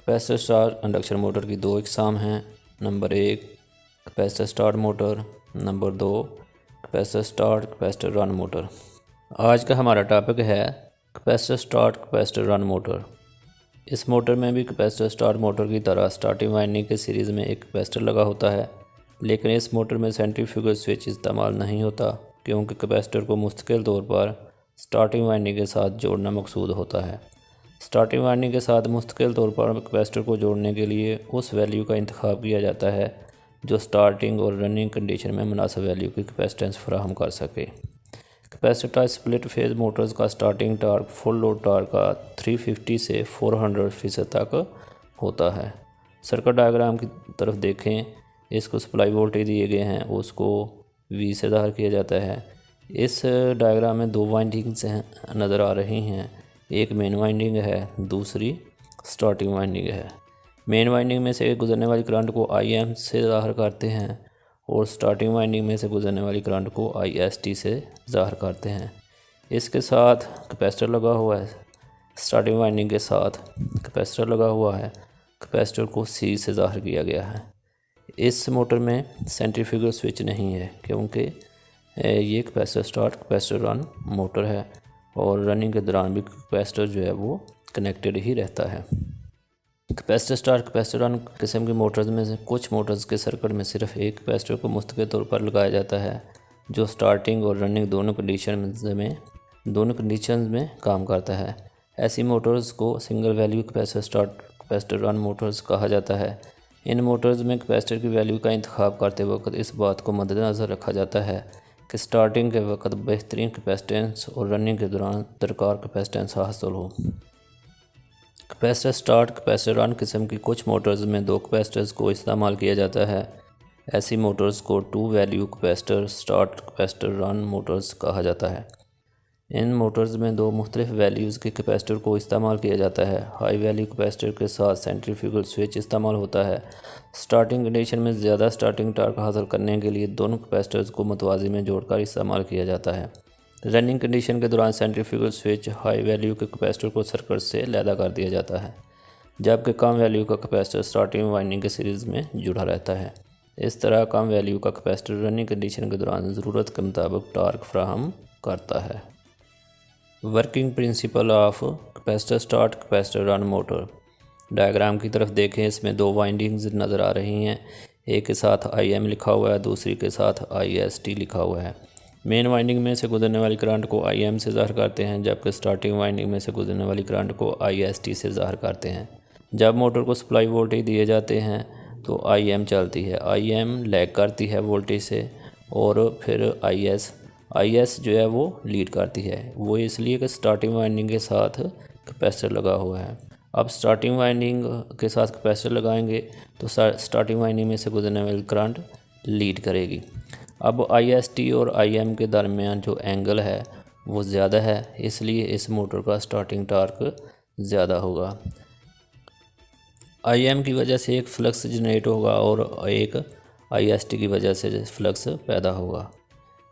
Capacitor start induction motor की दो इकसाम हैं। Number 1 capacitor start motor, number 2 capacitor start capacitor run motor. आज का हमारा टॉपिक है capacitor start capacitor run motor. इस मोटर में भी कैपेसिटर स्टार्ट मोटर की तरह स्टार्टिंग वाइंडिंग के सीरीज़ में एक कैपेसिटर लगा होता है, लेकिन इस मोटर में सेंट्रीफ्यूगल स्विच इस्तेमाल नहीं होता क्योंकि कैपेसिटर को मुस्तकिल तौर पर स्टार्टिंग वाइंडिंग के साथ जोड़ना मकसूद होता है। स्टार्टिंग वाइंडिंग के साथ मुस्तकिल तौर पर कैपेसिटर को जोड़ने के लिए उस वैल्यू का इंतखाब किया जाता है जो स्टार्टिंग और रनिंग कंडीशन में मुनासिब वैल्यू की कैपेसिटेंस फराहम कर सके। कैपेसिटर स्प्लिट फेज मोटर्स का starting torque full load torque का 350 से 400% तक होता है। सर्किट डायग्राम की तरफ देखें, इसको सप्लाई वोल्टेज दिए गए हैं, उसको V से ज़ाहिर किया जाता है। इस डायग्राम में दो वाइंडिंग्स नज़र आ रही हैं, एक मेन वाइंडिंग है, दूसरी स्टार्टिंग वाइंडिंग है। मेन वाइंडिंग में से गुजरने वाली करंट को IM से ज़ाहिर करते हैं और स्टार्टिंग वाइंडिंग में से गुजरने वाली करंट को IST से ज़ाहिर करते हैं। इसके साथ कैपेसिटर लगा हुआ है, स्टार्टिंग वाइंडिंग के साथ कैपेसिटर लगा हुआ है। कैपेसिटर को C से ज़ाहिर किया गया है। इस मोटर में सेंट्रीफ्यूगल स्विच नहीं है क्योंकि ये capacitor start capacitor run motor है और रनिंग के दौरान भी कैपेसिटर जो है वो कनेक्टेड ही रहता है। कैपेसिटर स्टार्ट कैपेसिटर रन किस्म की मोटर्स में से कुछ मोटर्स के सर्किट में सिर्फ एक कैपेसिटर को मुस्तकिल तौर पर लगाया जाता है जो स्टार्टिंग और रनिंग दोनों कंडीशंस में काम करता है। ऐसी मोटर्स को single value capacitor start capacitor run motors कहा जाता है। इन मोटर्स में कैपेसिटर की वैल्यू का इंतखाब करते वक्त इस बात को मद्देनज़र रखा जाता है कि स्टार्टिंग के वक्त बेहतरीन कैपेसिटेंस और रनिंग के दौरान दरकार कैपेसिटेंस हासिल हो। कैपेसिटर स्टार्ट कैपेसिटर रन किस्म की कुछ मोटर्स में दो कैपेसिटर्स को इस्तेमाल किया जाता है। ऐसी मोटर्स को two value capacitor start capacitor run motors कहा जाता है। इन मोटर्स में दो मुख्तलिफ वैल्यूज़ के कैपेसिटर को इस्तेमाल किया जाता है। हाई वैल्यू कैपेसिटर के साथ सेंट्रीफ्यूगल स्विच इस्तेमाल होता है। स्टार्टिंग कंडीशन में ज़्यादा स्टार्टिंग टार्क हासिल करने के लिए दोनों कैपेसिटर्स को मुतवाज़ी में जोड़कर इस्तेमाल किया जाता है। रनिंग कंडीशन के दौरान सेंट्रीफ्यूगल स्विच हाई वैल्यू के कैपेसिटर को सर्किट से अलहदा कर दिया जाता है, जबकि कम वैल्यू का कैपेसिटर स्टार्टिंग वाइंडिंग के सीरीज़ में जुड़ा रहता है। इस तरह कम वैल्यू का कैपेसिटर रनिंग कंडीशन के दौरान ज़रूरत के मुताबिक टार्क फराहम करता है। Working principle of capacitor start capacitor run motor. Diagram की तरफ देखें, इसमें दो वाइंडिंग्स नज़र आ रही हैं, एक के साथ IM लिखा हुआ है, दूसरी के साथ IST लिखा हुआ है। मेन वाइंडिंग में से गुजरने वाली करंट को IM से ज़ाहिर करते हैं, जबकि स्टार्टिंग वाइंडिंग में से गुजरने वाली करंट को IST से ज़ाहिर करते हैं। जब मोटर को सप्लाई वोल्टेज दिए जाते हैं तो IM चलती है, IM लैग करती है वोल्टेज से, और फिर IS जो है वो लीड करती है। वो इसलिए कि स्टार्टिंग वाइंडिंग के साथ कैपेसिटर लगा हुआ है। अब स्टार्टिंग वाइंडिंग के साथ कैपेसिटर लगाएंगे तो स्टार्टिंग वाइंडिंग में से गुजरने वाली करंट लीड करेगी। अब IST और IM के दरमियान जो एंगल है वो ज़्यादा है, इसलिए इस मोटर का स्टार्टिंग टार्क ज़्यादा होगा। IM की वजह से एक फ्लक्स जनरेट होगा और एक IST की वजह से फ्लक्स पैदा होगा।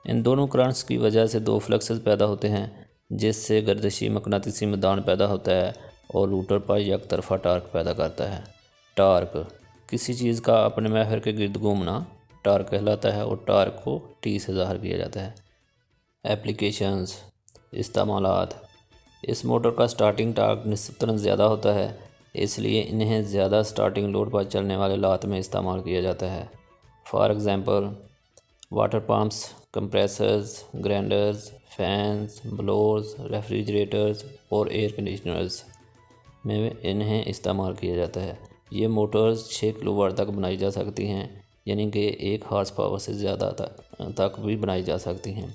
इन दोनों करंट्स की वजह से दो फ्लक्सेस पैदा होते हैं, जिससे गर्दिशी मकनातीसी मैदान पैदा होता है और रूटर पर एक तरफा टार्क पैदा करता है। टार्क किसी चीज़ का अपने महवर के गिर्द घूमना टार्क कहलाता है और टार्क को T से ज़ाहिर किया जाता है। एप्लीकेशंस इस्तेमालात। इस मोटर का स्टार्टिंग टार्क निस्बतन ज़्यादा होता है, इसलिए इन्हें ज़्यादा स्टार्टिंग लोड पर चलने वाले लात में इस्तेमाल किया जाता है। For example water pumps, compressors, grinders, fans, blowers, refrigerators और एयर कंडीशनर्स में इन्हें इस्तेमाल किया जाता है। ये मोटर्स 6 किलोवाट तक बनाई जा सकती हैं, यानी कि 1 हॉर्स पावर से ज़्यादा तक भी बनाई जा सकती हैं।